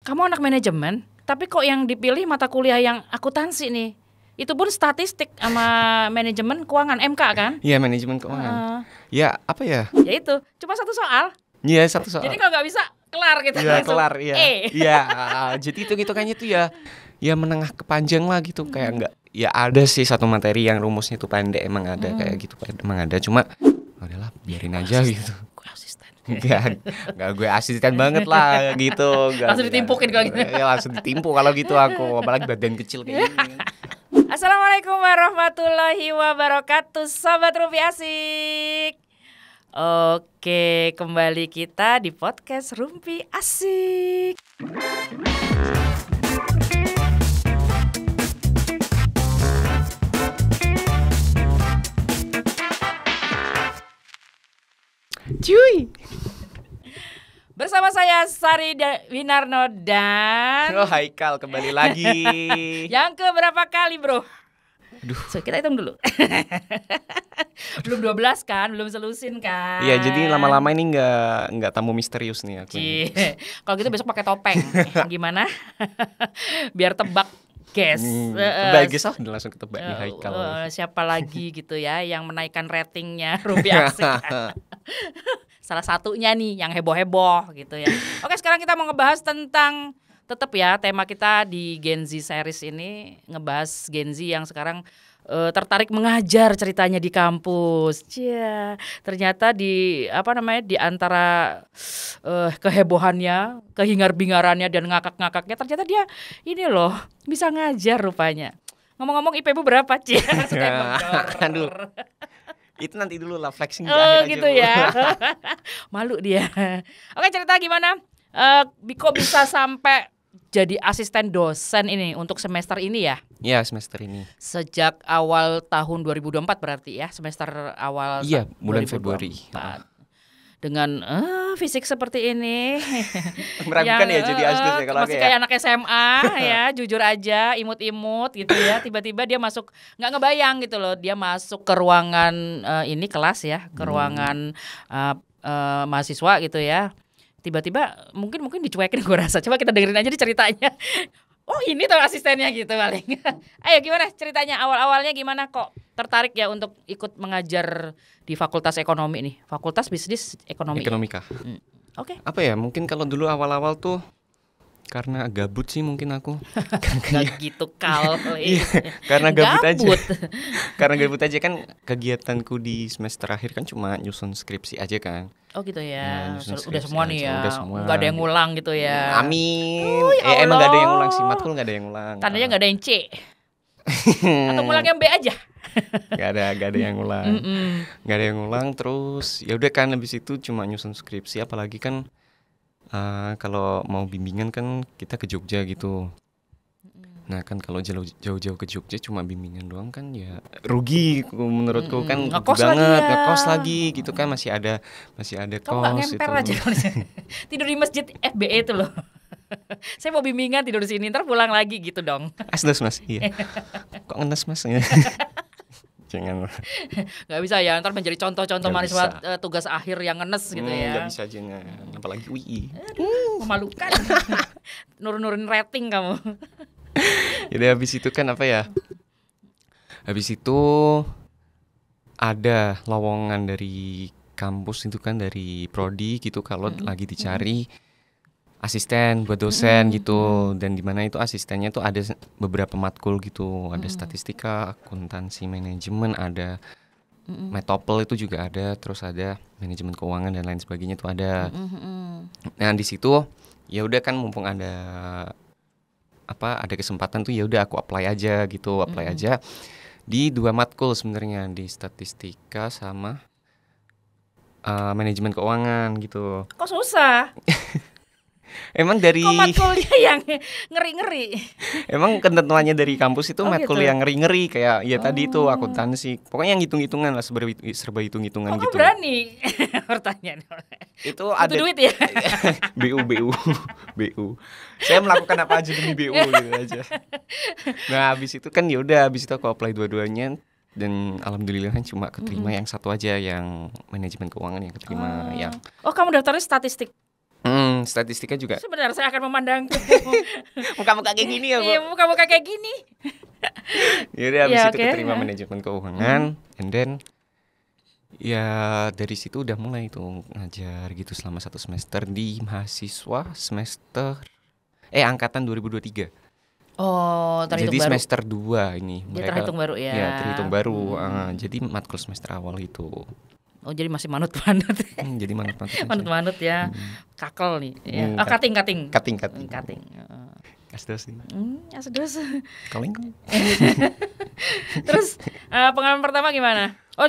kamu anak manajemen, tapi kok yang dipilih mata kuliah yang akuntansi nih? Itu pun statistik sama manajemen keuangan MK kan? Iya, manajemen keuangan. Ya apa ya? Ya itu, cuma satu soal. Iya, satu soal. Jadi kalau nggak bisa kelar gitu. Iya, kelar ya. E. Iya, jadi hitung-hitungannya tuh ya menengah ke panjang lah gitu, kayak enggak. Ya ada sih satu materi yang rumusnya tuh pendek, emang ada kayak gitu, emang ada, cuma udahlah biarin aja gitu. Gue asisten. Enggak gue asisten banget lah gitu. Langsung ditimpukin kalau gitu. Ya langsung ditimpuk kalau gitu aku, apalagi badan kecil kayak gini. Assalamualaikum warahmatullahi wabarakatuh, Sobat Rumpi Asik. Oke, kembali kita di podcast Rumpi Asik. Cuy. Bersama saya Sari Winarno dan Haikal kembali lagi. yang keberapa kali bro? Aduh. So, kita hitung dulu. Belum 12 kan, belum selusin kan. Iya, jadi lama-lama ini nggak tamu misterius nih aku. Kalau gitu besok pakai topeng. Gimana? Biar tebak guys. Tebak guys, udah langsung ketebak nih Haikal. Siapa lagi gitu ya yang menaikkan ratingnya Rumpi Asik. Salah satunya nih yang heboh-heboh gitu ya. Oke, sekarang kita mau ngebahas tentang, tetap ya tema kita di Gen Z series ini ngebahas Gen Z yang sekarang tertarik mengajar ceritanya di kampus. Ternyata di antara kehebohannya, kehingar-bingarannya dan ngakak-ngakaknya, ternyata dia ini loh bisa ngajar rupanya. Ngomong-ngomong IPmu berapa, Cie? Aduh. Itu nanti dulu lah, flexing di akhir gitu aja. Ya. Malu dia. Oke, cerita gimana? Kok bisa sampai jadi asisten dosen ini untuk semester ini ya? Iya, semester ini. Sejak awal tahun 2024 berarti ya, semester awal. Iya, bulan Februari. Dengan fisik seperti ini. Meragukan ya jadi asisten ya kalau masih kayak anak SMA ya, jujur aja, imut-imut gitu ya. Tiba-tiba dia masuk, nggak ngebayang gitu loh, dia masuk ke ruangan ini kelas ya, ke ruangan mahasiswa gitu ya. Tiba-tiba mungkin dicuekin gue rasa. Coba kita dengerin aja nih ceritanya. Oh ini tuh asistennya gitu paling. Ayo gimana ceritanya, awal-awalnya gimana kok tertarik ya untuk ikut mengajar di Fakultas Ekonomi nih, Fakultas Bisnis Ekonomi. Ekonomika. Oke. Apa ya, mungkin kalau dulu awal-awal tuh karena gabut sih mungkin aku. Gak gitu kali. Karena gabut aja. Karena gabut aja kan, kegiatanku di semester akhir kan cuma nyusun skripsi aja kan. Oh gitu ya. Udah aja, semua nih ya. Udah semua. Gak ada yang ngulang gitu ya. Amin. Emang gak ada yang ngulang sih, matkul gak ada yang ngulang. Tandanya gak ada yang C. Atau ngulang yang B aja. Gak ada yang ngulang. Gak ada yang ngulang. Terus ya udah kan, habis itu cuma nyusun skripsi. Apalagi kan kalau mau bimbingan kan kita ke Jogja gitu. Nah kan kalau jauh-jauh ke Jogja cuma bimbingan doang kan ya rugi menurutku kan, ngekos banget lagi ya. Ngekos lagi gitu kan, masih ada Kamu gak kos ngemper itu. aja tidur di masjid FBE itu loh. Saya mau bimbingan tidur di sini, ntar pulang lagi gitu dong. Asdos mas, iya. Kok ngenes mas? Jangan. Gak bisa ya, ntar menjadi contoh-contoh Gak mahasiswa bisa. tugas akhir yang ngenes gitu ya. Gak bisa jangan, apalagi UI. Memalukan. Nurun-nurunin rating kamu. Jadi habis itu kan apa ya? Habis itu ada lowongan dari kampus itu kan, dari prodi gitu, kalau lagi dicari asisten buat dosen gitu. Dan di mana itu asistennya tuh ada beberapa matkul gitu, ada statistika, akuntansi, manajemen, ada metopel itu juga ada, terus ada manajemen keuangan dan lain sebagainya tuh ada. Nah di situ ya udah kan, mumpung ada kesempatan tuh, ya udah aku apply aja gitu, aja di 2 matkul sebenarnya, di statistika sama manajemen keuangan gitu. Kok susah? Emang dari Kok matkulnya yang ngeri-ngeri? Emang ketentuannya dari kampus itu matkul gitu. yang ngeri-ngeri, kayak ya tadi itu akuntansi. Pokoknya yang hitung-hitungan lah, serba hitung-hitungan Kok gitu. berani? Pertanyaan. Itu ada duit ya? BU. Saya melakukan apa aja demi BU gitu aja. Nah, habis itu kan ya udah, habis itu aku apply dua-duanya dan alhamdulillah cuma keterima yang satu aja, yang manajemen keuangan yang keterima yang. Oh, kamu daftarnya statistik. Statistika juga. Sebenarnya saya akan memandang Muka-muka kayak gini ya, Bu. iya, muka-muka kayak gini. Jadi habis Ya, itu oke. keterima manajemen keuangan, and then ya dari situ udah mulai tuh ngajar gitu selama 1 semester di mahasiswa semester angkatan 2023. Oh, terhitung Jadi baru. semester 2 ini. Dia terhitung baru ya. Ya, terhitung baru. Jadi matkul semester awal itu. Oh, jadi masih manut-manut. Jadi manut-manut aja. Manut-manut ya. Kakel nih. Ya. Kating. Kating. Kating. Asdos sih. Asdos. Kaling. Terus pengalaman pertama gimana? Oh,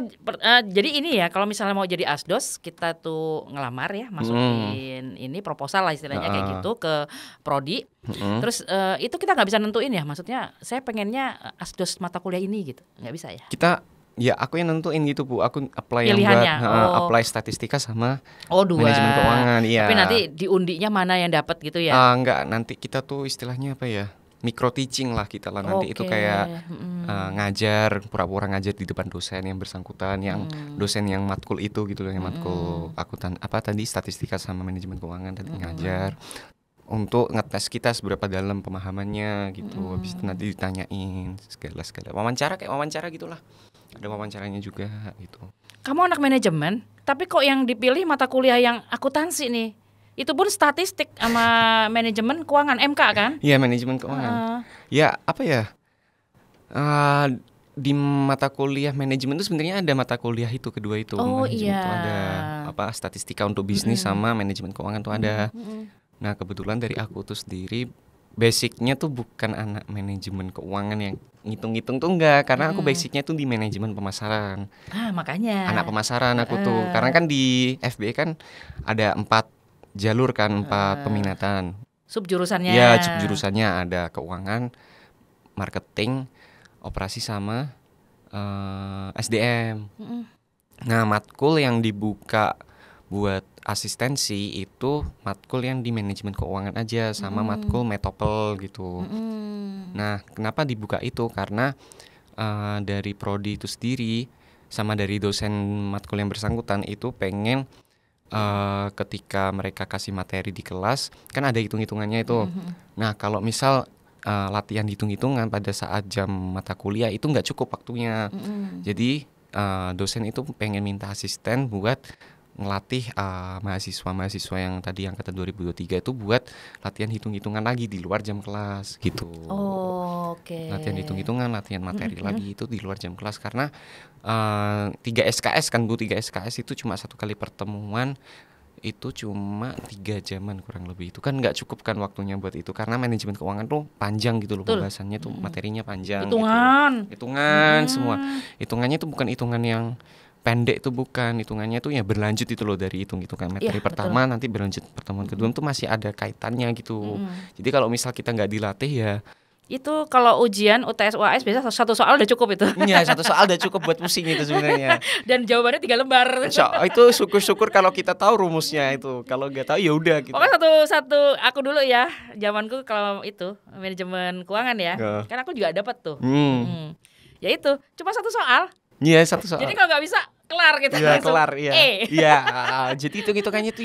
jadi ini ya, kalau misalnya mau jadi asdos, kita tuh ngelamar ya, masukin ini proposal lah istilahnya kayak gitu ke prodi. Terus itu kita nggak bisa nentuin ya, maksudnya saya pengennya asdos mata kuliah ini gitu, nggak bisa ya? Aku yang nentuin gitu, Bu. Aku apply yang Pilihannya, buat apply statistika sama Oh, 2. manajemen keuangan. Iya. Tapi nanti diundinya mana yang dapat gitu ya? Enggak, nanti kita tuh istilahnya apa ya? Micro teaching lah kita lah nanti. Itu Oke. kayak ngajar, pura-pura ngajar di depan dosen yang bersangkutan, yang dosen yang matkul itu gitu loh, yang matkul statistika sama manajemen keuangan tadi ngajar untuk ngetes kita seberapa dalam pemahamannya gitu. Habis itu nanti ditanyain segala wawancara gitulah. Ada wawancaranya juga gitu. Kamu anak manajemen, tapi kok yang dipilih mata kuliah yang akuntansi nih? Itu pun statistik sama manajemen keuangan MK kan? Iya, manajemen keuangan. Ya, apa ya? Di mata kuliah manajemen itu sebenarnya ada mata kuliah itu kedua itu. Oh, Manajemen iya. itu ada statistika untuk bisnis sama manajemen keuangan tuh ada. Nah, kebetulan dari aku tuh sendiri basicnya tuh bukan anak manajemen keuangan yang ngitung-ngitung tuh enggak, karena aku basicnya tuh di manajemen pemasaran. Makanya. Anak pemasaran aku tuh, karena kan di FB kan ada 4 jalur kan, 4 peminatan. Subjurusannya. Ya, jurusannya ada keuangan, marketing, operasi sama SDM. Nah, matkul yang dibuka buat asistensi itu matkul yang di manajemen keuangan aja sama matkul metopel gitu. Nah, kenapa dibuka itu? Karena dari prodi itu sendiri sama dari dosen matkul yang bersangkutan itu pengen ketika mereka kasih materi di kelas kan ada hitung-hitungannya itu. Nah, kalau misal latihan hitung-hitungan pada saat jam mata kuliah itu nggak cukup waktunya. Jadi dosen itu pengen minta asisten buat ngelatih mahasiswa-mahasiswa yang tadi angkatan 2023 itu buat latihan hitung-hitungan lagi di luar jam kelas gitu. Oke. Latihan hitung-hitungan, latihan materi lagi itu di luar jam kelas karena 3 SKS kan Bu, 3 SKS itu cuma 1 kali pertemuan, itu cuma 3 jaman kurang lebih. Itu kan nggak cukup kan waktunya buat itu karena manajemen keuangan tuh panjang gitu loh. Betul. Pembahasannya tuh materinya panjang Hitungan. gitu. Hitungan semua. Hitungannya tuh bukan hitungan yang pendek, itu bukan, hitungannya tuh ya berlanjut itu loh, dari hitung-hitungan materi pertama nanti berlanjut pertemuan kedua tuh masih ada kaitannya gitu. Jadi kalau misal kita nggak dilatih ya Itu kalau ujian UTS UAS biasa 1 soal udah cukup itu. ya 1 soal udah cukup buat pusing itu sebenarnya. Dan jawabannya 3 lembar. Itu syukur-syukur kalau kita tahu rumusnya itu. Kalau nggak tahu ya udah gitu. Pokoknya satu aku dulu ya, zamanku kalau itu manajemen keuangan ya. Kan aku juga dapat tuh. Ya itu, cuma 1 soal. Iya, 1 soal. Jadi kalau nggak bisa kelar gitu. Iya, kelar ya. E. Iya, jadi hitung-hitungannya tuh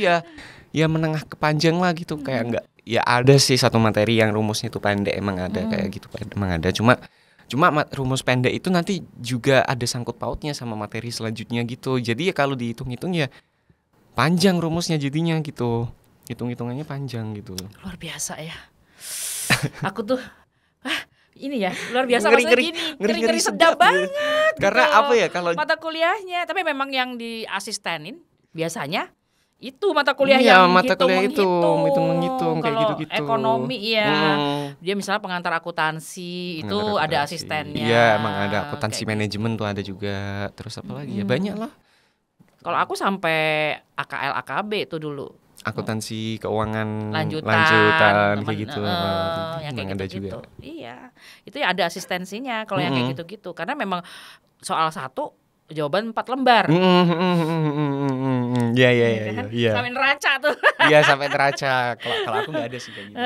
ya menengah ke panjang lah gitu, kayak enggak. Ya ada sih 1 materi yang rumusnya itu pendek, emang ada kayak gitu, emang ada. Cuma rumus pendek itu nanti juga ada sangkut pautnya sama materi selanjutnya gitu. Jadi ya kalau dihitung-hitung ya panjang rumusnya jadinya gitu. Hitung-hitungannya panjang gitu. Luar biasa ya. Aku tuh ini ya luar biasa, Ngeri, maksudnya gini, ngeri sedap banget gitu. Karena apa ya, kalau mata kuliahnya, tapi memang yang diasistenin biasanya itu mata kuliah iya, yang mata kuliah hitung-menghitung. itu menghitung kayak Kalau gitu-gitu. ekonomi ya, dia misalnya pengantar akuntansi itu ada asistennya. Iya, emang ada akuntansi kayak manajemen tuh ada juga. Terus apa lagi ya, banyak lah. Kalau aku sampai AKL AKB itu dulu. Akuntansi keuangan Lanjutan kayak gitu. Yang kayak ada gitu-gitu. juga. Iya. Itu ya ada asistensinya kalau yang kayak gitu-gitu. Karena memang soal 1 jawaban 4 lembar. Iya. Sampai neraca tuh. Iya, sampai neraca. Kalau aku nggak ada sih kayak gitu.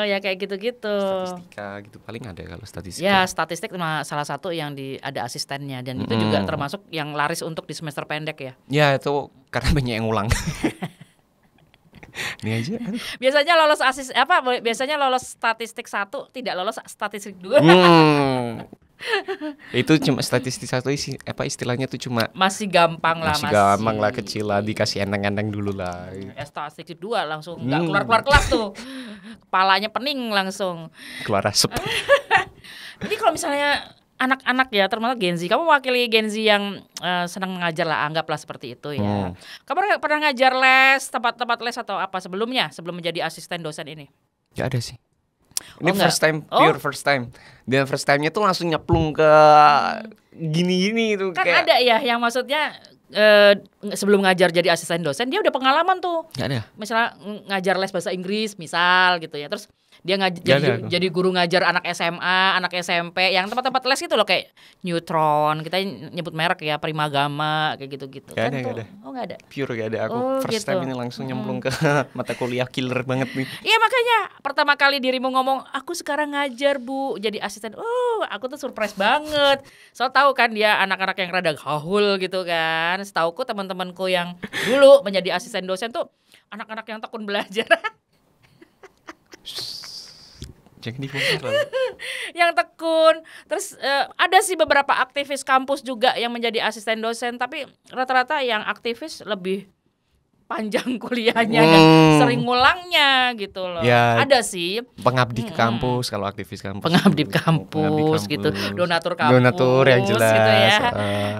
Ya kayak gitu-gitu. Statistika gitu paling ada kalau statistika. Ya, statistik salah satu yang ada asistennya, dan itu juga termasuk yang laris untuk di semester pendek ya. Ya, itu karena banyak yang ngulang. Ini aja. Aduh. Biasanya lolos biasanya lolos statistik 1, tidak lolos statistik 2. Itu cuma statistik 1 istilahnya tuh cuma Masih gampang lah, masih gampang lah, kecil lah, dikasih enteng-enteng dulu lah. Statistik 2 langsung nggak keluar kelas tuh. Kepalanya pening langsung. Keluar asap. Jadi kalau misalnya anak-anak ya, termasuk Gen Z, kamu mewakili Gen Z yang senang mengajar lah, anggaplah seperti itu ya. Kamu pernah ngajar les, tempat les atau apa sebelum menjadi asisten dosen ini? Gak ada sih. Ini pure first time. Dan first time-nya tuh langsung nyeplung ke gini-gini tuh. Kan kayak... ada ya yang maksudnya sebelum ngajar jadi asisten dosen dia udah pengalaman tuh. Gak ada. Misalnya ngajar les bahasa Inggris misal gitu ya. Terus dia jadi guru ngajar anak SMA, anak SMP, yang tempat-tempat les gitu loh, kayak Neutron, kita nyebut merek ya, Primagama, kayak gitu-gitu. Gak kan ada. Oh gak ada. Pure gak ada. Aku first gitu. time ini langsung nyemplung ke mata kuliah killer banget nih. Iya makanya pertama kali dirimu ngomong, aku sekarang ngajar Bu, jadi asisten. Aku tuh surprise banget. Soal tahu kan dia anak-anak yang rada gahul gitu kan. Setauku teman-temanku yang dulu menjadi asisten dosen tuh anak-anak yang tekun belajar. Jangan dibongkar lah. Yang tekun. Terus ada sih beberapa aktivis kampus juga yang menjadi asisten dosen, tapi rata-rata yang aktivis lebih panjang kuliahnya dan sering ngulangnya gitu loh. Ya, ada sih pengabdi ke kampus kalau aktivis kampus. Pengabdi kampus gitu, donatur kampus. Donatur yang jelas gitu ya.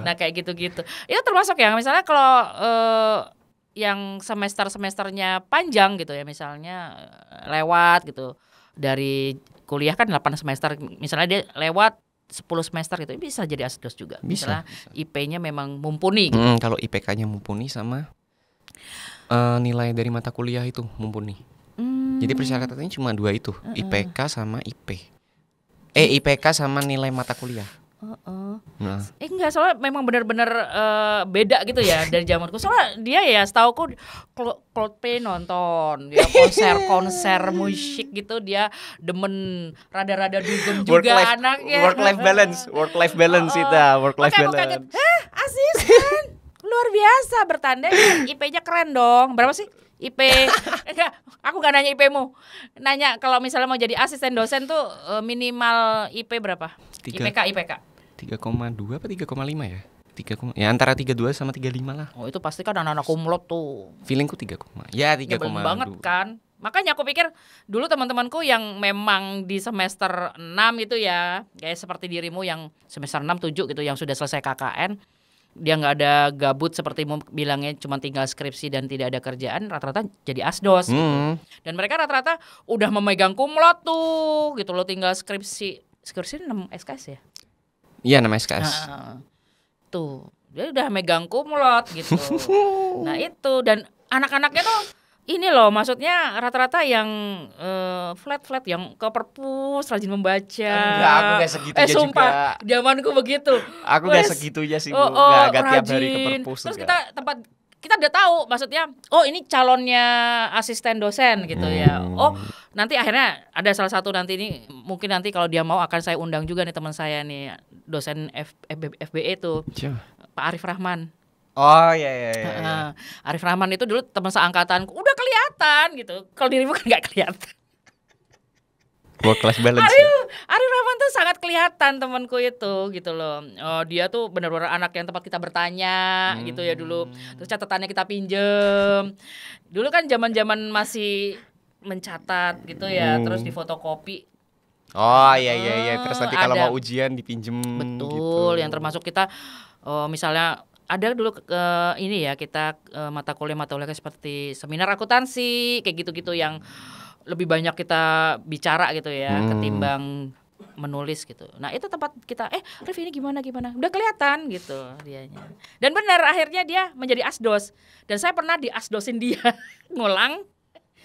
Nah, kayak gitu-gitu. Itu termasuk ya, misalnya kalau yang semester-semesternya panjang gitu ya, misalnya lewat gitu. Dari kuliah kan 8 semester, misalnya dia lewat 10 semester gitu, bisa jadi asdos juga. Misalnya IP-nya memang mumpuni gitu. Kalau IPK-nya mumpuni sama nilai dari mata kuliah itu mumpuni. Jadi persyaratannya cuma 2 itu, IPK sama IP. IPK sama nilai mata kuliah. Nah. Enggak, soalnya memang benar-benar beda gitu ya dari zamanku. Soalnya dia ya setauku Coldplay nonton, dia konser musik gitu, dia demen rada-rada dugem juga anaknya. Work life balance itu, work life balance. Kaget, asisten luar biasa, bertanda IP-nya keren dong. Berapa sih IP? Enggak, aku gak nanya IP-mu. Nanya kalau misalnya mau jadi asisten dosen tuh minimal IP berapa? IPK 3,2 apa 3,5 ya? Ya antara 32 sama 35 lah. Oh, itu pasti kan anak-anak kumlot tuh. Feelingku 3, ya 3,2. Banget kan. Makanya aku pikir dulu teman-temanku yang memang di semester 6 itu ya, kayak seperti dirimu yang semester 6, 7 gitu, yang sudah selesai KKN, dia nggak ada gabut seperti bilangnya, cuma tinggal skripsi dan tidak ada kerjaan, rata-rata jadi asdos gitu. Dan mereka rata-rata udah memegang kumlot tuh gitu loh, tinggal skripsi 6 SKS ya? Iya, 6 SKS. Tuh, dia udah megang kumlot gitu. Nah itu, dan anak-anaknya tuh ini loh, maksudnya rata-rata yang flat yang ke perpus, rajin membaca. Enggak, aku gak segitunya juga. Sumpah, zamanku begitu. Aku gak segitunya sih, Bu. Gak tiap hari ke perpus. Terus kita udah tahu, maksudnya ini calonnya asisten dosen gitu ya. Nanti akhirnya ada salah satu nanti ini, mungkin nanti kalau dia mau akan saya undang juga nih, teman saya nih, dosen FBE tuh, Pak Arif Rahman. Oh iya. Arif Rahman itu dulu teman seangkatanku, udah kelihatan gitu. Kalau dirimu kan nggak kelihatan. Work life balance. Arif Rahman tuh sangat kelihatan temanku itu gitu loh. Dia tuh benar-benar anak yang tempat kita bertanya gitu ya dulu. Terus catatannya kita pinjem. Dulu kan zaman-zaman masih mencatat gitu ya, terus difotokopi. Oh iya. Terus nanti kalau mau ujian dipinjem. Betul, gitu. yang termasuk kita misalnya ada dulu ini ya, kita mata kuliah seperti seminar akuntansi kayak gitu-gitu yang lebih banyak kita bicara gitu ya ketimbang menulis gitu. Nah itu tempat kita Rif ini gimana udah kelihatan gitu dianya. Dan benar akhirnya dia menjadi asdos, dan saya pernah diasdosin dia ngulang.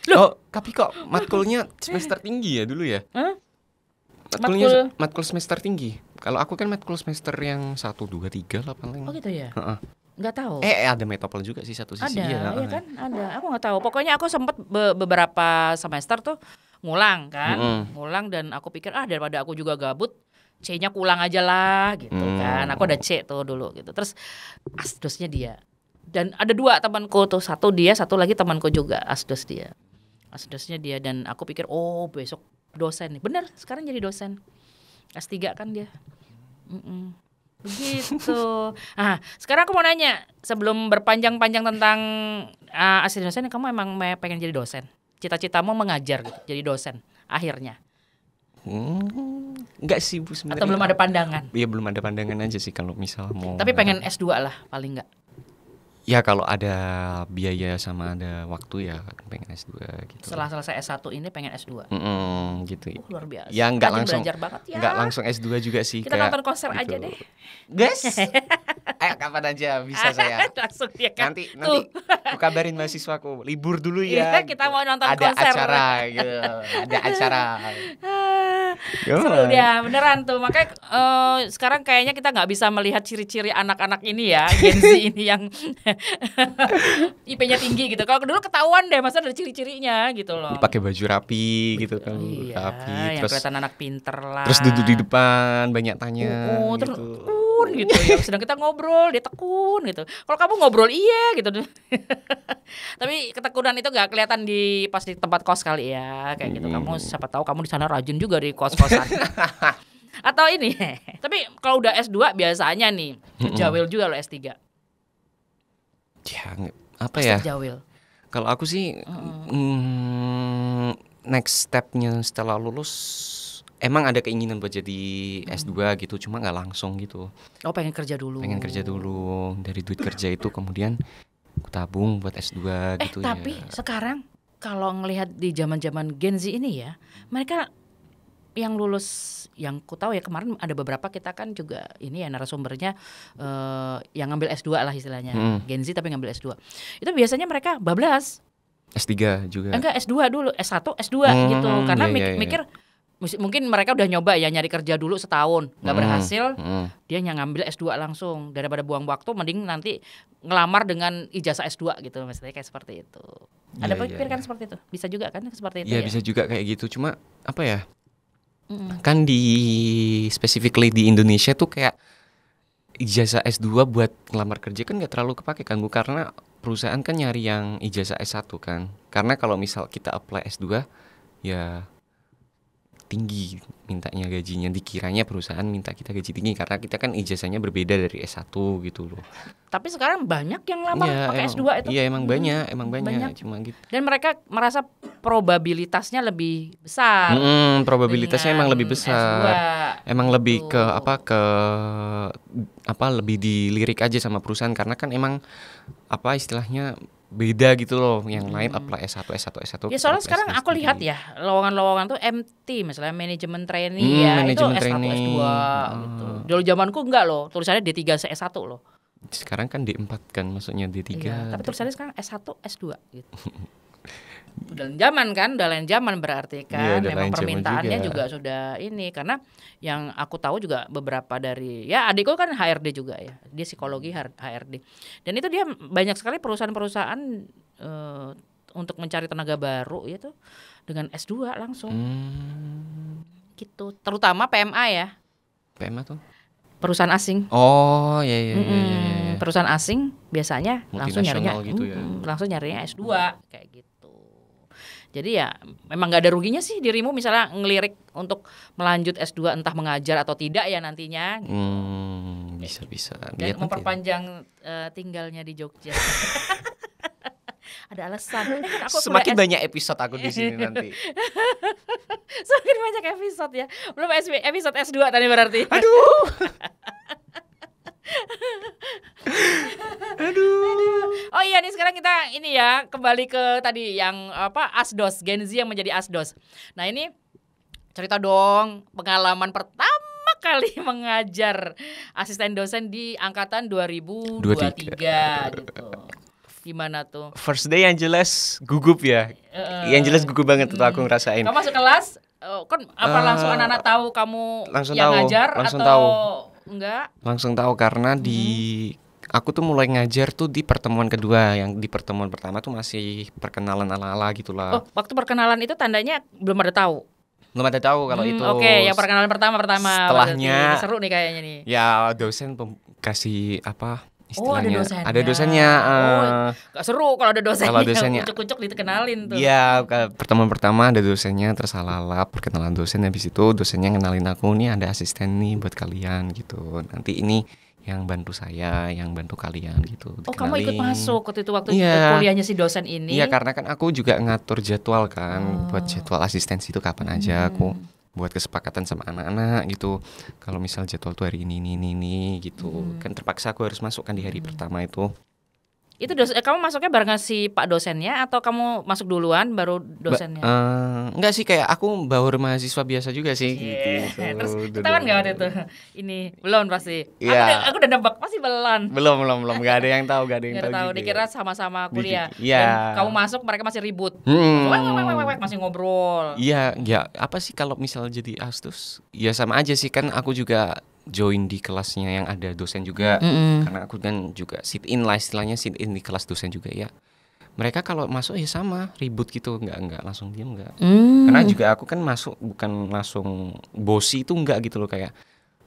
Loh, tapi kok matkulnya semester tinggi ya dulu ya? Matkul semester tinggi. Kalau aku kan matkul semester yang 1, 2, 3, 8. Oh gitu ya? Nggak tahu. Ada metopel juga sih satu sisi. Ada, iya kan? Ada. Aku nggak tahu. Pokoknya aku sempat beberapa semester tuh ngulang kan, ngulang, dan aku pikir daripada aku juga gabut, C-nya kulang aja lah gitu kan. Aku ada C tuh dulu gitu. Terus asdosnya dia. Dan ada 2 temanku tuh, satu dia, satu lagi temanku juga, asdosnya dia. Dan aku pikir oh besok dosen nih, bener sekarang jadi dosen S3 kan dia. Begitu. Nah, sekarang aku mau nanya, sebelum berpanjang-panjang tentang asisten dosen, kamu emang pengen jadi dosen? Cita-citamu mengajar gitu, jadi dosen akhirnya? Enggak sih Bu sebenarnya. Atau belum ada pandangan? Iya belum ada pandangan aja sih kalau misal mau. Tapi pengen S2 lah paling enggak? Ya kalau ada biaya sama ada waktu ya pengen S2 gitu. Setelah selesai S1 ini pengen S2? Gitu. Luar biasa. Ya nggak langsung belajar banget ya. Nggak langsung S2 juga sih. Kita kayak nonton konser gitu. aja deh. Guys. Kapan aja bisa saya. Langsung dia kan. Nanti aku kabarin mahasiswaku libur dulu ya. Iya, kita mau nonton ada konser. Acara gitu. Ada acara. Seru dia, beneran tuh. Makanya sekarang kayaknya kita nggak bisa melihat ciri-ciri anak-anak ini ya, Gen Z ini yang IP-nya tinggi gitu. Kalau dulu ketahuan deh, masa ada ciri-cirinya gitu loh. Pakai baju rapi gitu kan. Iya, rapi. yang Terus kelihatan anak pinter lah. Terus duduk di depan, banyak tanya terus gitu. tekun gitu ya. Sedang kita ngobrol, dia tekun gitu. Kalau kamu ngobrol iya gitu. Tapi ketekunan itu nggak kelihatan pas di tempat kos kali ya, kayak gitu. Kamu siapa tahu kamu di sana rajin juga di kos-kosan. Atau ini. Tapi kalau udah S2 biasanya nih jawil juga lo S3. Ya apa ya? Jawil. Kalau aku sih next stepnya setelah lulus emang ada keinginan buat jadi S2 gitu, cuma nggak langsung gitu. Oh pengen kerja dulu. Dari duit kerja itu kemudian aku tabung buat S2 gitu ya. Tapi sekarang kalau ngelihat di zaman-zaman Gen Z ini ya, mereka yang lulus, yang ku tahu ya kemarin ada beberapa kita kan juga ini ya narasumbernya yang ngambil S2 lah istilahnya, Gen Z tapi ngambil S2. Itu biasanya mereka bablas. S3 juga. Enggak, S2 dulu, S1, S2 gitu. Karena mikir mungkin mereka udah nyoba ya nyari kerja dulu setahun, nggak berhasil, dia ngambil S2 langsung. Daripada buang waktu, mending nanti ngelamar dengan ijazah S2 gitu, maksudnya kayak seperti itu. Ada pikiran seperti itu? Bisa juga kan seperti itu ya? Bisa juga kayak gitu, cuma apa ya? Kan specifically di Indonesia tuh kayak ijazah S2 buat ngelamar kerja kan gak terlalu kepake kan Bu, karena perusahaan kan nyari yang ijazah S1 kan. Karena kalau misal kita apply S2 ya tinggi mintanya gajinya, dikiranya perusahaan minta kita gaji tinggi karena kita kan ijazahnya berbeda dari S1 gitu loh. Tapi sekarang banyak yang lamar pakai S2 itu. Iya emang banyak cuma gitu. Dan mereka merasa probabilitasnya lebih besar. Probabilitasnya emang lebih besar. S2, emang gitu. Lebih ke lebih dilirik aja sama perusahaan karena kan emang istilahnya beda gitu loh, yang lain apply S1. Ya soalnya sekarang aku lihat ya lowongan-lowongan tuh MT, misalnya manajemen trainee itu S1 S2 gitu. Dulu zamanku enggak loh, tulisannya D3 S1 loh. Sekarang kan D4 kan, maksudnya D3. Iya, tapi tulisannya sekarang S1 S2 gitu. Udah lain zaman berarti kan. Memang permintaannya juga sudah ini, karena yang aku tahu juga beberapa dari adikku kan HRD juga ya, dia psikologi HRD, dan itu dia banyak sekali perusahaan-perusahaan untuk mencari tenaga baru itu dengan S2 langsung gitu, terutama PMA ya. PMA tuh perusahaan asing. Oh iya. Perusahaan asing biasanya langsung nyarinya gitu ya. Langsung nyarinya S2 kayak gitu. Jadi ya memang gak ada ruginya sih dirimu misalnya ngelirik untuk melanjut S2 entah mengajar atau tidak ya nantinya gitu. Bisa. Dan memperpanjang tinggalnya di Jogja. Ada alasan. Semakin banyak episode aku di sini nanti. Semakin banyak episode ya. Belum episode S2 tadi berarti. Aduh. Oh iya nih sekarang kita ini ya kembali ke tadi yang asdos, Gen Z yang menjadi asdos. Nah ini cerita dong pengalaman pertama kali mengajar asisten dosen di angkatan 2023 gitu. Gimana tuh? First day yang jelas gugup ya. Yang jelas gugup banget tuh aku ngerasain. Kamu masuk kelas kan langsung anak-anak tahu kamu yang ngajar langsung atau tahu. Enggak? Langsung tahu karena aku tuh mulai ngajar tuh di pertemuan kedua. Yang di pertemuan pertama tuh masih perkenalan ala-ala gitulah. Oh, waktu perkenalan itu tandanya belum ada tahu. Belum ada tahu kalau itu. Oke, ya perkenalan pertama. Setelahnya seru nih kayaknya nih. Ya dosen kasih istilahnya. dosennya. Ada dosennya. Gak seru kalau ada dosennya. Kalau dosennya, kucuk-kucuk dikenalin tuh. Iya, pertemuan pertama ada dosennya, terus halal perkenalan dosen, habis itu dosennya ngenalin aku, nih ada asisten nih buat kalian gitu. Nanti ini yang bantu saya, yang bantu kalian gitu. Oh, kamu ikut masuk waktu Iya. kuliahnya si dosen ini? Iya, karena kan aku juga ngatur jadwal kan, buat jadwal asistensi itu kapan aja aku buat kesepakatan sama anak-anak gitu. Kalau misal jadwal tuh hari ini gitu, kan terpaksa aku harus masukkan di hari pertama itu. Itu kamu masuknya barengan si Pak dosennya atau kamu masuk duluan baru dosennya? Enggak sih, kayak aku baru mahasiswa biasa juga sih gitu. Terus ketahuan nggak waktu itu? Ini belum pasti. Iya. Aku udah nebak pasti belum. Belum, nggak ada yang tahu, nggak ada yang Nggak tahu tahu, juga. dikira sama-sama kuliah. Iya. Dan kamu masuk mereka masih ribut. Masih ngobrol. Iya, ya apa sih kalau misal jadi asdos? Ya sama aja sih, kan aku juga join di kelasnya yang ada dosen juga. Karena aku kan juga sit in lah, istilahnya sit in di kelas dosen juga ya. Mereka kalau masuk ya sama ribut gitu, nggak langsung diam nggak. Karena juga aku kan masuk bukan langsung bosi itu, nggak gitu loh, kayak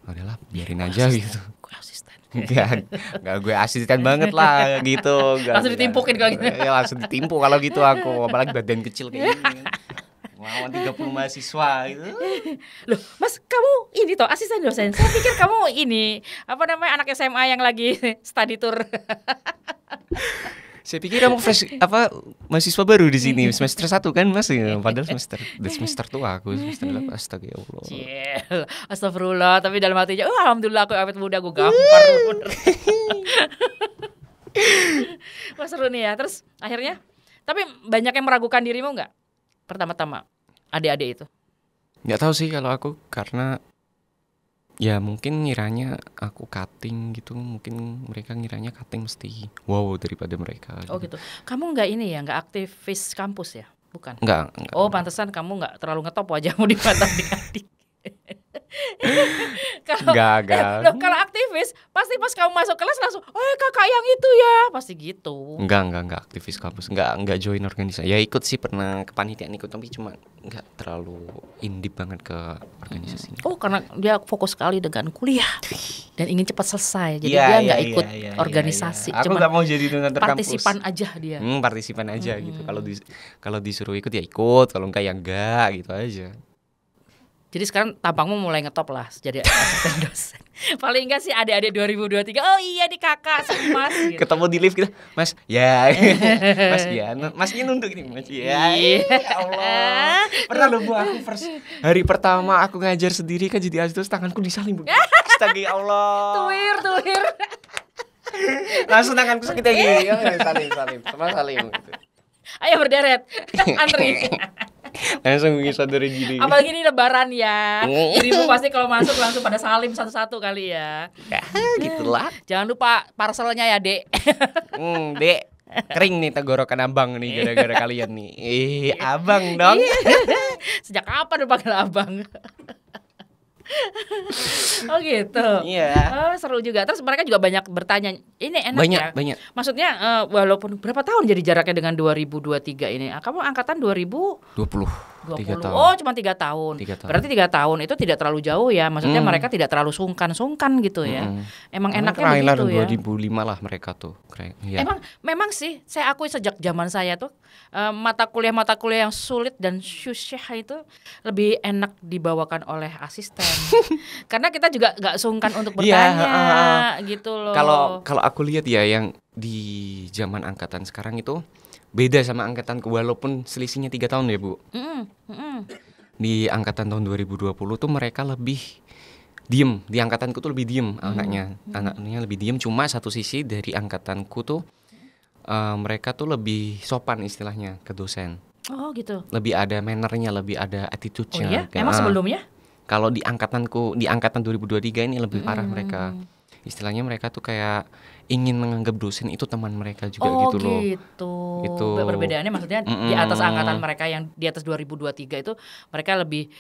udahlah biarin aja gitu. Gue asisten. Enggak gue asisten banget lah gitu. Langsung ditimpukin kalau gitu. Ya langsung ditimpuk kalau gitu aku, apalagi badan kecil kayak gini. Lawan 30 mahasiswa gitu. Loh, Mas, kamu ini toh asisten dosen. Saya pikir kamu ini anak SMA yang lagi study tour. Saya pikir kamu mahasiswa baru di sini, semester 1 kan Mas, padahal semester tua aku, semester 8. Astagfirullah. Ciel, astagfirullah, tapi dalam hatinya, alhamdulillah aku awet muda, gue gampar bener. Wah, seru nih ya. Terus akhirnya, tapi banyak yang meragukan dirimu nggak? Pertama-tama, adik-adik itu. Nggak tahu sih kalau aku, karena ya mungkin ngiranya aku cutting gitu, mungkin mereka ngiranya cutting mesti wow daripada mereka. Oh gitu. Kamu nggak ini ya, nggak aktivis kampus ya? Bukan? Enggak. Oh, pantesan kamu nggak terlalu ngetop wajahmu di mata adik-adik. Kalau aktivis pasti pas kamu masuk kelas langsung, oh kakak yang itu ya, pasti gitu. Enggak aktivis kampus, enggak join organisasi. Ya ikut sih, pernah kepanitiaan ikut, tapi cuma enggak terlalu in-deep banget ke organisasi. Oh, karena dia fokus sekali dengan kuliah dan ingin cepat selesai, jadi dia nggak ikut organisasi. Aku nggak mau jadi donatur kampus. Partisipan aja dia. Partisipan aja gitu. Kalau disuruh ikut ya ikut, kalau enggak ya enggak gitu aja. Jadi sekarang tampangmu mulai ngetop lah jadi asisten dosen. Paling enggak sih adik-adik 2023. Oh iya di kakak Mas gitu. Ketemu di lift kita, Mas. Ya. Mas ya. Masnya nunduk nih, Mas. Ya. Ya Allah. Pernah loh Bu, aku hari pertama aku ngajar sendiri kan jadi asdos, tanganku disalim Bu. Astaga ya Allah. Tuir. Langsung tanganku sakit lagi. Salim. Sama salim gitu. Ayo berderet. Antri. Langsung sadari diri. Apalagi ini lebaran ya. Dirimu pasti kalau masuk langsung pada salim satu-satu kali ya. Ya, gitulah. Jangan lupa parcelnya ya, Dek. Dek. Kering nih tenggorokan abang nih gara-gara kalian nih. Abang dong. Sejak kapan udah panggil abang? Oh gitu. Iya. Oh, seru juga. Terus mereka juga banyak bertanya. Ini enak ya. Banyak. Maksudnya walaupun berapa tahun jadi jaraknya dengan 2023 ini? Kamu angkatan 2020. 3 tahun. Oh, cuma 3 tahun. 3 tahun. Berarti 3 tahun itu tidak terlalu jauh ya. Maksudnya mereka tidak terlalu sungkan gitu ya. Emang enaknya begitu ya. 2005 lah mereka tuh. Ya. Memang sih saya akui sejak zaman saya tuh mata kuliah yang sulit dan susah itu lebih enak dibawakan oleh asisten. Karena kita juga nggak sungkan untuk bertanya gitu loh. Kalau aku lihat ya, yang di zaman angkatan sekarang itu beda sama angkatanku, walaupun selisihnya 3 tahun ya Bu. Di angkatan tahun 2020 tuh mereka lebih diem. Di angkatanku tuh lebih diem anaknya lebih diem. Cuma satu sisi dari angkatanku tuh mereka tuh lebih sopan istilahnya ke dosen. Oh gitu. Lebih ada mannernya, lebih ada attitude-nya. Oh iya? Emang sebelumnya? Kalau di angkatan 2023 ini lebih parah mereka. Istilahnya mereka tuh kayak ingin menganggap dosen itu teman mereka juga gitu loh. Oh gitu. Perbedaannya maksudnya di atas angkatan mereka yang di atas 2023 itu mereka lebih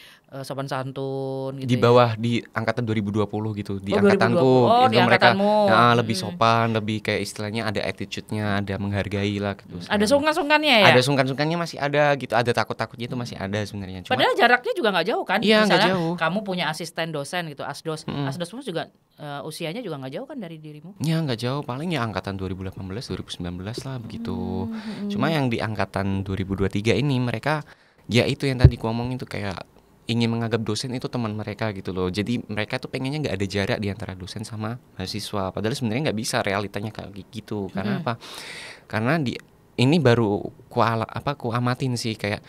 sopan santun gitu. Di bawah di angkatan 2020 gitu. Di angkatanku 2020. Oh, itu di mereka angkatanmu. lebih sopan, lebih kayak istilahnya ada attitude-nya, ada menghargai lah gitu. Ada sungkan-sungkannya ya? Ada sungkan-sungkannya masih ada gitu, ada takut-takutnya itu masih ada sebenarnya. Padahal jaraknya juga nggak jauh kan? Iya, nggak misalnya jauh. kamu punya asisten dosen gitu, asdos. Asdosmu juga usianya juga nggak jauh kan dari dirimu? Iya, nggak jauh. tahu paling ya angkatan 2018, 2019 lah begitu. Cuma yang di angkatan 2023 ini mereka ya itu yang tadi ku omongin tuh kayak ingin menganggap dosen itu teman mereka gitu loh. Jadi mereka tuh pengennya nggak ada jarak di antara dosen sama mahasiswa. Padahal sebenarnya nggak bisa realitanya kayak gitu. Karena apa? Karena ini baru ku amatin sih kayak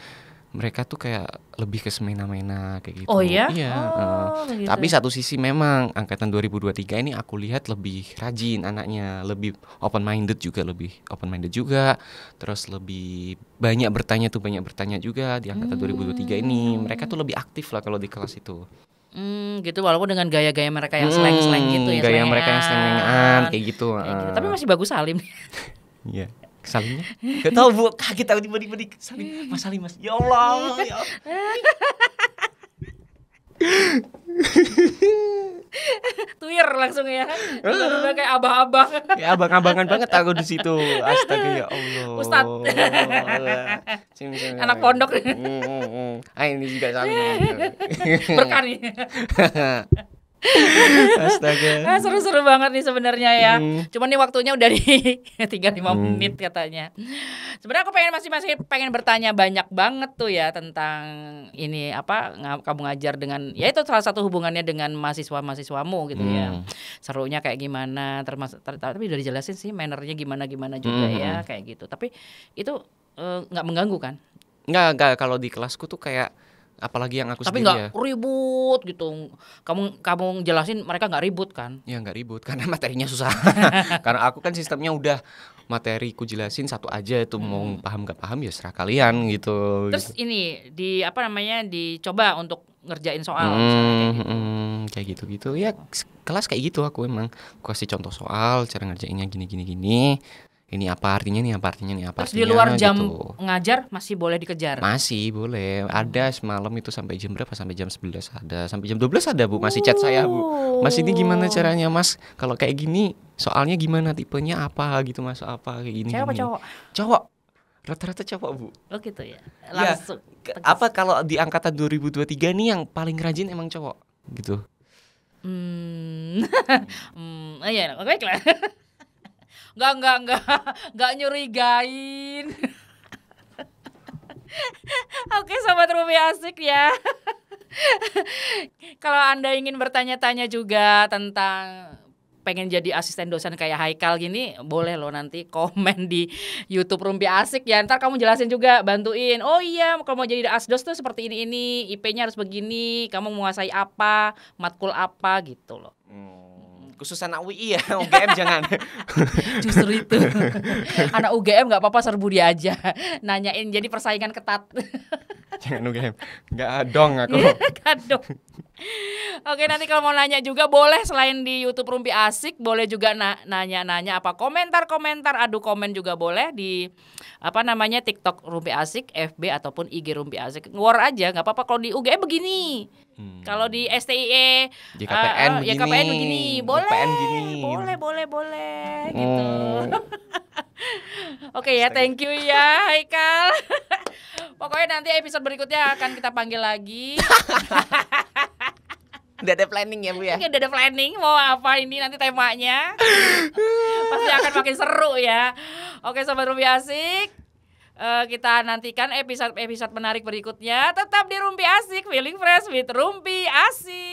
mereka tuh kayak lebih ke semena-mena kayak gitu. Oh ya? Iya. Gitu. Tapi satu sisi memang angkatan 2023 ini aku lihat lebih rajin anaknya, lebih open minded juga, terus lebih banyak bertanya juga di angkatan 2023 ini. Mereka tuh lebih aktif lah kalau di kelas itu. Gitu walaupun dengan gaya-gaya mereka yang slang-slang gitu ya. Gaya mereka yang slang-slangan kayak gitu. Tapi masih bagus Salim. Iya. Salimnya? Gak tau Bu, kaget aku tiba-tiba di Salim. Mas Salim, Mas. Ya Allah. Ya. Tuir langsung ya. Tiba-tiba kayak abah-abah. Ya abang-abangan banget aku di situ. Astaga ya Allah. Ustadz. Anak pondok. Ini juga Salim. Berkah nih. Astaga. Seru-seru banget nih sebenarnya ya. Cuman nih waktunya udah di tinggal 5 menit katanya. Sebenarnya aku masih pengen bertanya banyak banget tuh ya tentang ini kamu ngajar dengan ya itu salah satu hubungannya dengan mahasiswamu gitu ya. Serunya kayak gimana tapi udah dijelasin sih mannernya gimana juga ya kayak gitu. Tapi itu nggak mengganggu kan? Nggak kalau di kelasku tuh kayak apalagi yang aku tapi sendiri nggak ribut gitu. Kamu jelasin mereka nggak ribut kan? Ya nggak ribut karena materinya susah. Karena aku kan sistemnya udah materi ku jelasin satu aja itu mau paham nggak paham ya serah kalian gitu. Terus ini dicoba untuk ngerjain soal kayak gitu ya kelas kayak gitu aku emang kasih contoh soal cara ngerjainnya gini. Ini apa artinya nih, apa artinya. Terus di luar jam gitu. Ngajar masih boleh dikejar? Masih boleh, ada semalam itu sampai jam berapa, sampai jam 11 ada, sampai jam 12 ada Bu, masih chat saya Bu. Mas ini gimana caranya Mas, kalau kayak gini soalnya gimana, tipenya apa gitu Mas, apa kayak gini. Cewek apa cowok? Cowok, rata-rata cowok Bu. Oh gitu ya, langsung ya, apa kalau di angkatan 2023 nih yang paling rajin emang cowok gitu. Iya, baiklah. Enggak nyurigain. Oke, sobat Rumpi Asik ya. Kalau Anda ingin bertanya-tanya juga tentang pengen jadi asisten dosen kayak Haikal gini, boleh loh nanti komen di YouTube Rumpi Asik ya. Ntar kamu jelasin juga, bantuin. Oh iya, kalau mau jadi asdos tuh seperti ini, IP-nya harus begini, kamu menguasai apa, matkul apa gitu loh. Khusus anak UI ya, UGM jangan. Justru itu. Anak UGM gak apa-apa, serbu dia aja. Nanyain, jadi persaingan ketat. Jangan UGM. Gak dong aku. Gak dong. Oke, nanti kalau mau nanya juga boleh, selain di YouTube Rumpi Asik, boleh juga nanya-nanya apa komentar, adu komen juga boleh di TikTok Rumpi Asik, FB ataupun IG Rumpi Asik. War aja, nggak apa-apa. Kalau di UGM begini, kalau di STIE, YKPN begini, boleh, boleh, gitu. Oke ya, thank you ya Haikal. Pokoknya nanti episode berikutnya akan kita panggil lagi. Udah ada planning ya Bu ya? Udah ada planning mau apa ini nanti temanya. Pasti akan makin seru ya. Oke Sobat Rumpi Asik, kita nantikan episode menarik berikutnya. Tetap di Rumpi Asik, feeling fresh with Rumpi Asik.